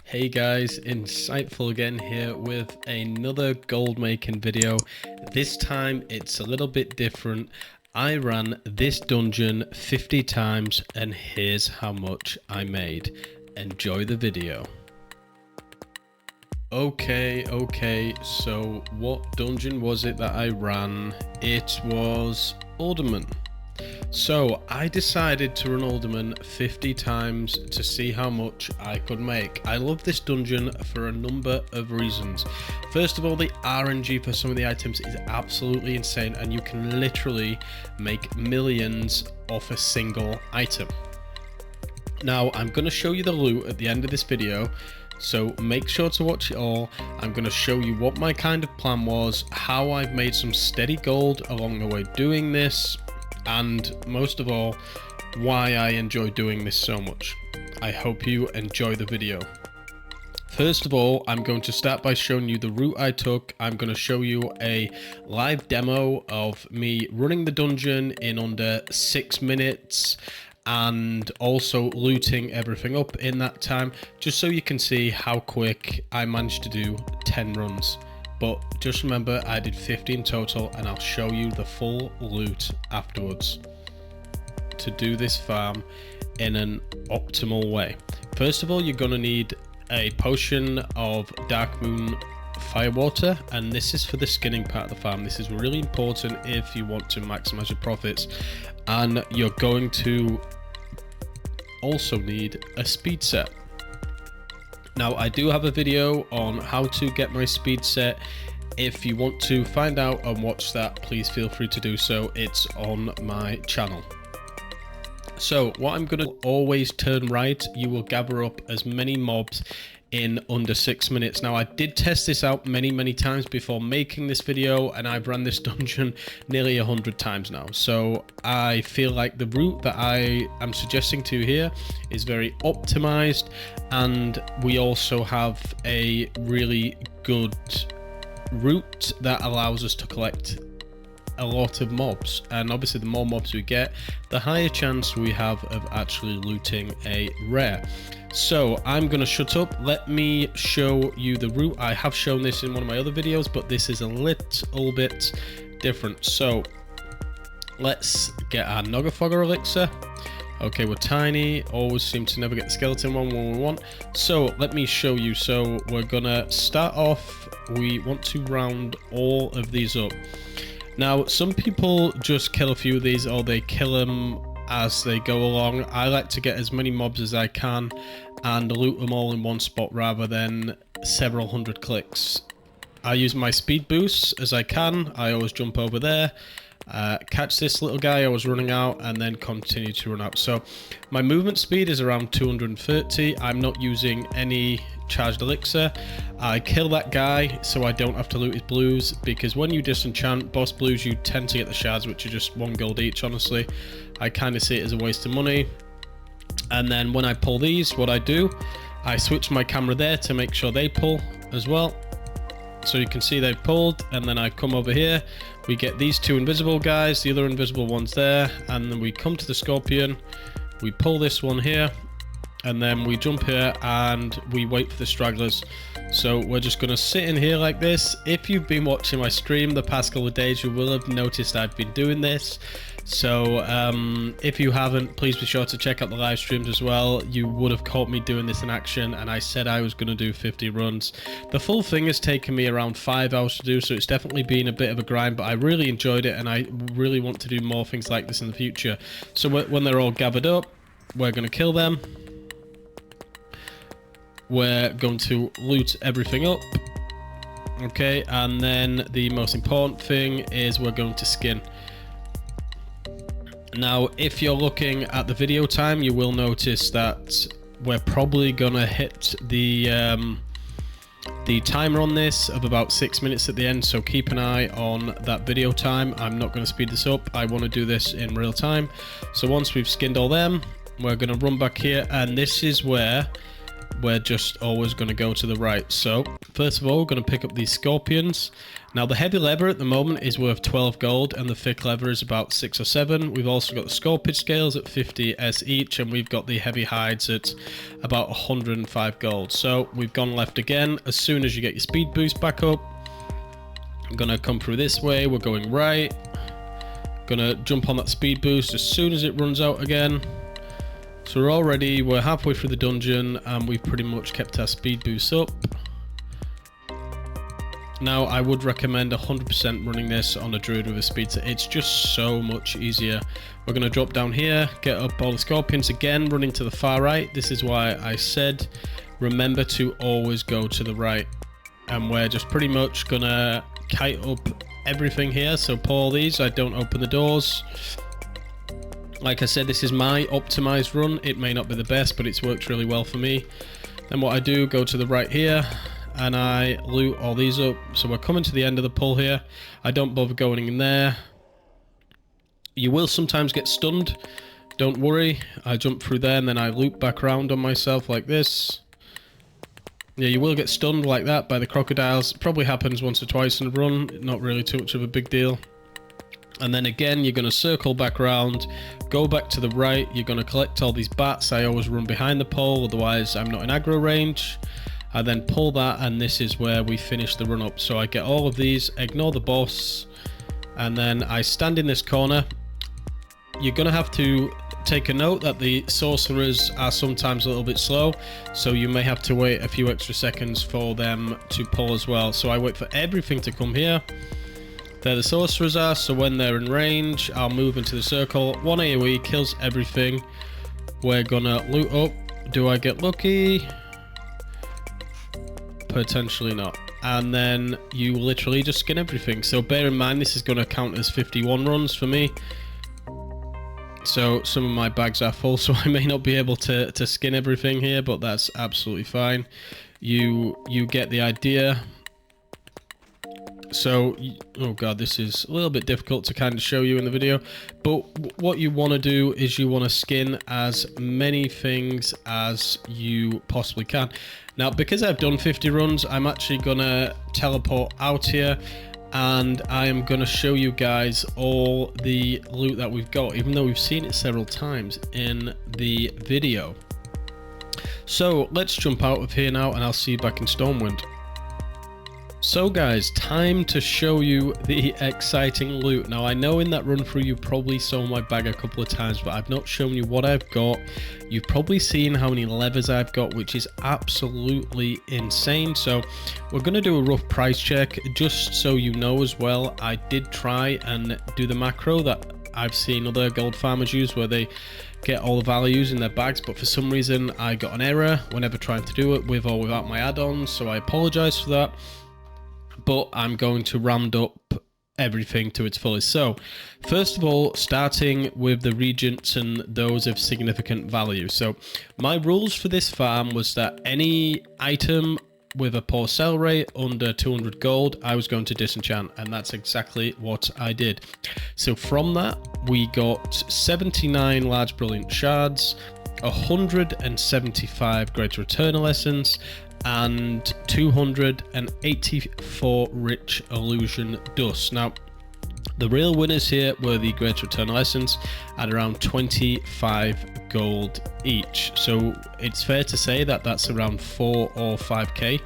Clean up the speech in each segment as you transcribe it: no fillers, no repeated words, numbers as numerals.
Hey guys, Insightful again here with another gold making video. This time it's a little bit different. I ran this dungeon 50 times and here's how much I made. Enjoy the video. Okay, so what dungeon was it that I ran? It was Alderman. So I decided to run Alderman 50 times to see how much I could make. I love this dungeon for a number of reasons. First of all, the RNG for some of the items is absolutely insane and you can literally make millions off a single item. Now I'm going to show you the loot at the end of this video, so make sure to watch it all. I'm going to show you what my kind of plan was, how I've made some steady gold along the way doing this, and most of all, why I enjoy doing this so much. I hope you enjoy the video. First of all, I'm going to start by showing you the route I took. I'm going to show you a live demo of me running the dungeon in under 6 minutes and also looting everything up in that time, just so you can see how quick I managed to do 10 runs. But just remember, I did 50 in total, and I'll show you the full loot afterwards to do this farm in an optimal way. First of all, you're going to need a potion of Dark Moon Firewater, and this is for the skinning part of the farm. This is really important if you want to maximize your profits, and you're going to also need a speed set. Now, I do have a video on how to get my speed set. If you want to find out and watch that, please feel free to do so. It's on my channel. So what I'm going to always turn right, you will gather up as many mobs in under 6 minutes. Now, I did test this out many times before making this video, and I've run this dungeon nearly 100 times now. So I feel like the route that I am suggesting to you here is very optimized, and we also have a really good route that allows us to collect a lot of mobs, and obviously the more mobs we get, the higher chance we have of actually looting a rare. So I'm gonna shut up. Let me show you the route. I have shown this in one of my other videos, but this is a little bit different. So let's get our Nogafogger elixir. Okay, we're tiny, always seem to never get the skeleton one when we want. So let me show you. So we're gonna start off, we want to round all of these up. Now, some people just kill a few of these, or they kill them as they go along. I like to get as many mobs as I can and loot them all in one spot rather than several hundred clicks. I use my speed boosts as I can. I always jump over there, catch this little guy I was running out, and then continue to run out. So my movement speed is around 230. I'm not using any charged elixir. I kill that guy so I don't have to loot his blues, because when you disenchant boss blues, you tend to get the shards, which are just 1 gold each. Honestly, I kind of see it as a waste of money. And then when I pull these, what I do, I switch my camera there to make sure they pull as well. So you can see they've pulled, and then I come over here, we get these 2 invisible guys, the other invisible one's there, and then we come to the scorpion, we pull this one here, and then we jump here and we wait for the stragglers. So we're just going to sit in here like this. If you've been watching my stream the past couple of days, you will have noticed I've been doing this. So if you haven't, please be sure to check out the live streams as well. You would have caught me doing this in action, and I said I was going to do 50 runs. The full thing has taken me around 5 hours to do, so it's definitely been a bit of a grind, but I really enjoyed it, and I really want to do more things like this in the future. So when they're all gathered up, we're going to kill them. We're going to loot everything up. Okay, and then the most important thing is we're going to skin. Now, if you're looking at the video time, you will notice that we're probably gonna hit the timer on this of about 6 minutes at the end, so keep an eye on that video time. I'm not going to speed this up. I want to do this in real time. So once we've skinned all them, we're going to run back here, and this is where we're just always going to go to the right. So first of all, we're going to pick up these scorpions. Now the heavy leather at the moment is worth 12 gold and the thick leather is about 6 or 7. We've also got the scorpion scales at 50 S each, and we've got the heavy hides at about 105 gold. So we've gone left again. As soon as you get your speed boost back up, I'm going to come through this way. We're going right. Gonna jump on that speed boost as soon as it runs out again. So we're halfway through the dungeon and we've pretty much kept our speed boost up. Now I would recommend 100% running this on a druid with a speedster. It's just so much easier. We're gonna drop down here, get up all the scorpions again, running to the far right. This is why I said remember to always go to the right. And we're just pretty much gonna kite up everything here. So pull these, I don't open the doors. Like I said, this is my optimized run. It may not be the best, but it's worked really well for me. Then what I do, go to the right here and I loot all these up. So we're coming to the end of the pull here. I don't bother going in there. You will sometimes get stunned, don't worry. I jump through there and then I loop back around on myself like this. Yeah, you will get stunned like that by the crocodiles. Probably happens once or twice in a run, not really too much of a big deal. And then again, you're going to circle back around, go back to the right, you're going to collect all these bats. I always run behind the pole, otherwise I'm not in aggro range. I then pull that, and this is where we finish the run up. So I get all of these, ignore the boss, and then I stand in this corner. You're going to have to take a note that the sorcerers are sometimes a little bit slow, so you may have to wait a few extra seconds for them to pull as well. So I wait for everything to come here. There the sorcerers are, so when they're in range, I'll move into the circle. 1 AoE kills everything. We're gonna loot up. Do I get lucky? Potentially not. And then you literally just skin everything. So bear in mind, this is gonna count as 51 runs for me. So some of my bags are full, so I may not be able to skin everything here, but that's absolutely fine. You get the idea. So, oh god, this is a little bit difficult to kind of show you in the video, but what you want to do is you want to skin as many things as you possibly can. Now, because I've done 50 runs, I'm actually going to teleport out here, and I am going to show you guys all the loot that we've got, even though we've seen it several times in the video. So, let's jump out of here now, and I'll see you back in Stormwind. So guys, time to show you the exciting loot. Now I know in that run through you probably saw my bag a couple of times, but I've not shown you what I've got. You've probably seen how many levers I've got, which is absolutely insane. So we're going to do a rough price check just so you know as well. I did try and do the macro that I've seen other gold farmers use where they get all the values in their bags, but for some reason I got an error whenever trying to do it with or without my add-ons, so I apologize for that. But I'm going to round up everything to its fullest. So first of all, starting with the regents and those of significant value. So my rules for this farm was that any item with a poor sell rate under 200 gold, I was going to disenchant, and that's exactly what I did. So from that, we got 79 large brilliant shards, 175 greater eternal essence, and 284 rich illusion dust. Now the real winners here were the greater eternal essence at around 25 gold each, so it's fair to say that that's around 4 or 5k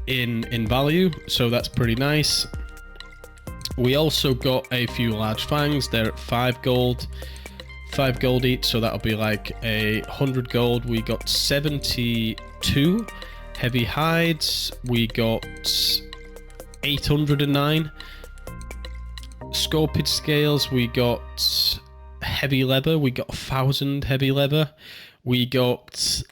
in value, so that's pretty nice. We also got a few large fangs. They're at 5 gold each, so that'll be like 100 gold. We got 72 heavy hides, we got 809 scorpion scales, we got heavy leather, we got 1000 heavy leather, we got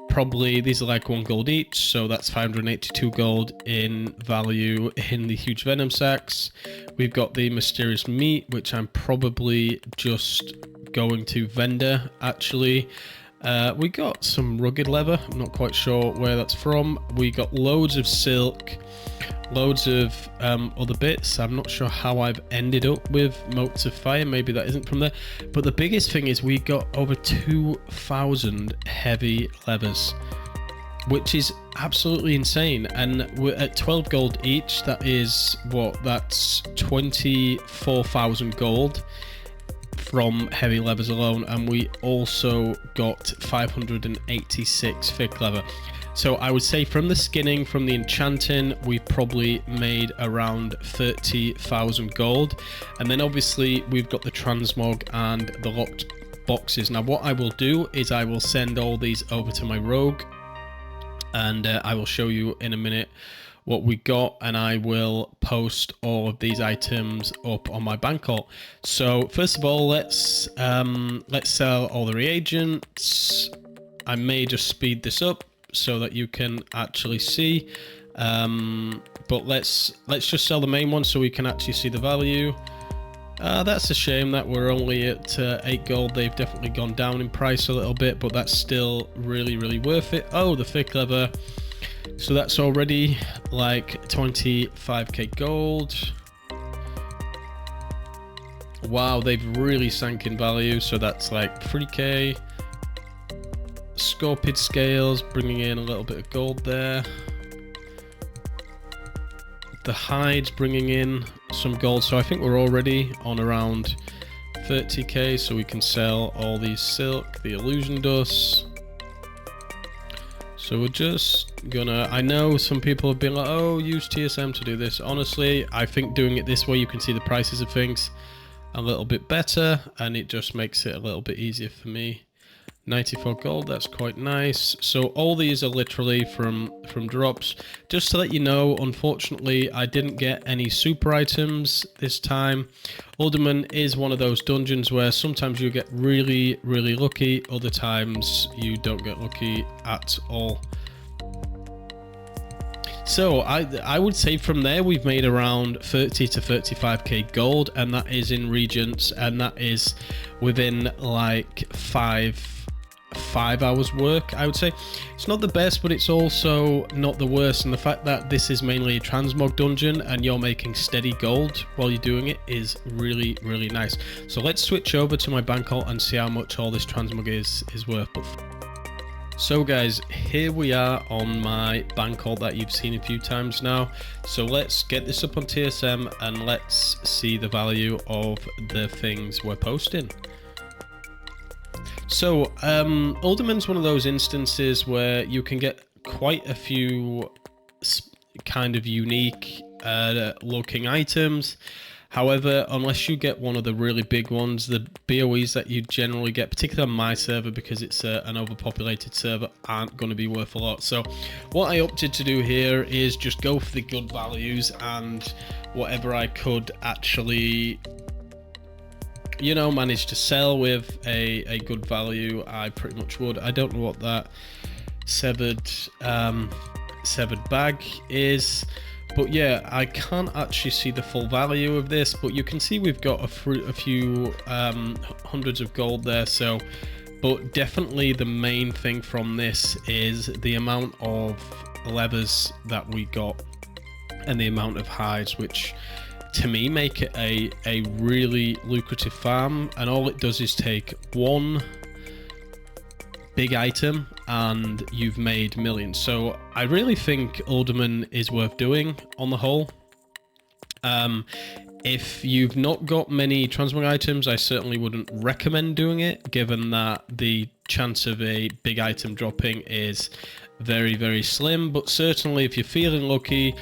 probably, these are like 1 gold each, so that's 582 gold in value in the huge venom sacks. We've got the mysterious meat, which I'm probably just going to vendor actually. We got some rugged leather. I'm not quite sure where that's from. We got loads of silk, loads of other bits. I'm not sure how I've ended up with motes of fire. Maybe that isn't from there. But the biggest thing is we got over 2,000 heavy leathers, which is absolutely insane. And we're at 12 gold each. That is what? That's 24,000 gold from heavy leathers alone. And we also got 586 thick leather. So I would say from the skinning, from the enchanting, we probably made around 30,000 gold. And then obviously we've got the transmog and the locked boxes. Now what I will do is I will send all these over to my rogue, and I will show you in a minute what we got, and I will post all of these items up on my bank alt. So first of all, let's sell all the reagents. I may just speed this up so that you can actually see, but let's just sell the main one so we can actually see the value. That's a shame that we're only at 8 gold. They've definitely gone down in price a little bit, but that's still really worth it. Oh, the thick leather. So that's already like 25k gold. Wow, they've really sank in value. So that's like 3k. Scorpid scales bringing in a little bit of gold there. The hides bringing in some gold. So I think we're already on around 30k. So we can sell all these silk, the illusion dust. So we're just gonna, I know some people have been like, oh, use TSM to do this. Honestly, I think doing it this way, you can see the prices of things a little bit better, and it just makes it a little bit easier for me. 94 gold, that's quite nice. So all these are literally from drops. Just to let you know, unfortunately, I didn't get any super items this time. Alderman is one of those dungeons where sometimes you get really lucky, other times you don't get lucky at all. So I would say from there we've made around 30 to 35k gold, and that is in Regents, and that is within like 5 hours work. I would say it's not the best, but it's also not the worst, and the fact that this is mainly a transmog dungeon and you're making steady gold while you're doing it is really nice. So let's switch over to my bank alt and see how much all this transmog is worth. So guys, here we are on my bank alt that you've seen a few times now. So let's get this up on TSM and let's see the value of the things we're posting. So Alderman's one of those instances where you can get quite a few kind of unique looking items. However, unless you get one of the really big ones, the BOEs that you generally get, particularly on my server because it's an overpopulated server, aren't going to be worth a lot. So what I opted to do here is just go for the good values, and whatever I could actually, you know, manage to sell with a good value, I pretty much would. I don't know what that severed bag is, but yeah, I can't actually see the full value of this, but you can see we've got a few hundreds of gold there. So, but definitely the main thing from this is the amount of leathers that we got and the amount of hides, which to me make it a really lucrative farm. And all it does is take one big item and you've made millions. So I really think Alderman is worth doing on the whole. If you've not got many transmog items, I certainly wouldn't recommend doing it, given that the chance of a big item dropping is very slim. But certainly if you're feeling lucky,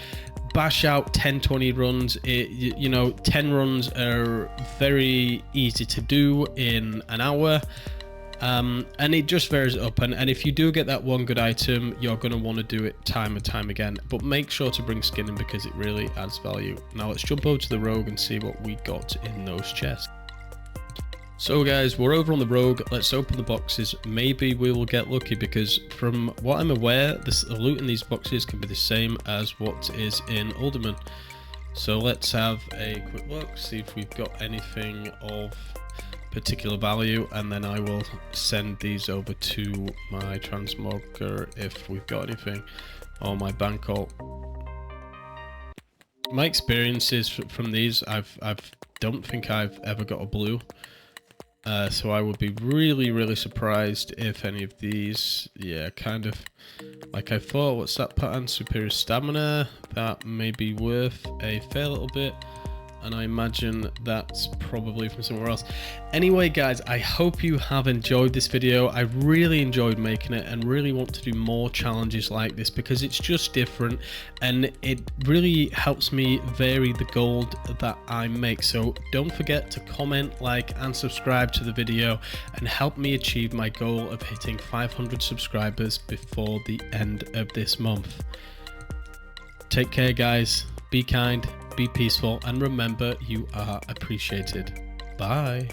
bash out 10-20 runs. You know, 10 runs are very easy to do in an hour. And it just varies up, and if you do get that one good item, you're going to want to do it time and time again, but make sure to bring skin in because it really adds value. Now let's jump over to the rogue and see what we got in those chests. So guys, we're over on the rogue. Let's open the boxes. Maybe we will get lucky, because from what I'm aware, the loot in these boxes can be the same as what is in Alderman. So let's have a quick look, see if we've got anything of particular value, and then I will send these over to my transmoger if we've got anything, or my bank alt. My experiences from these, I've don't think I've ever got a blue. So I would be really surprised if any of these, yeah, kind of like I thought. What's that pattern? Superior stamina. That may be worth a fair little bit, and I imagine that's probably from somewhere else. Anyway, guys, I hope you have enjoyed this video. I really enjoyed making it and really want to do more challenges like this because it's just different and it really helps me vary the gold that I make. So don't forget to comment, like, and subscribe to the video and help me achieve my goal of hitting 500 subscribers before the end of this month. Take care, guys. Be kind, be peaceful, and remember, you are appreciated. Bye.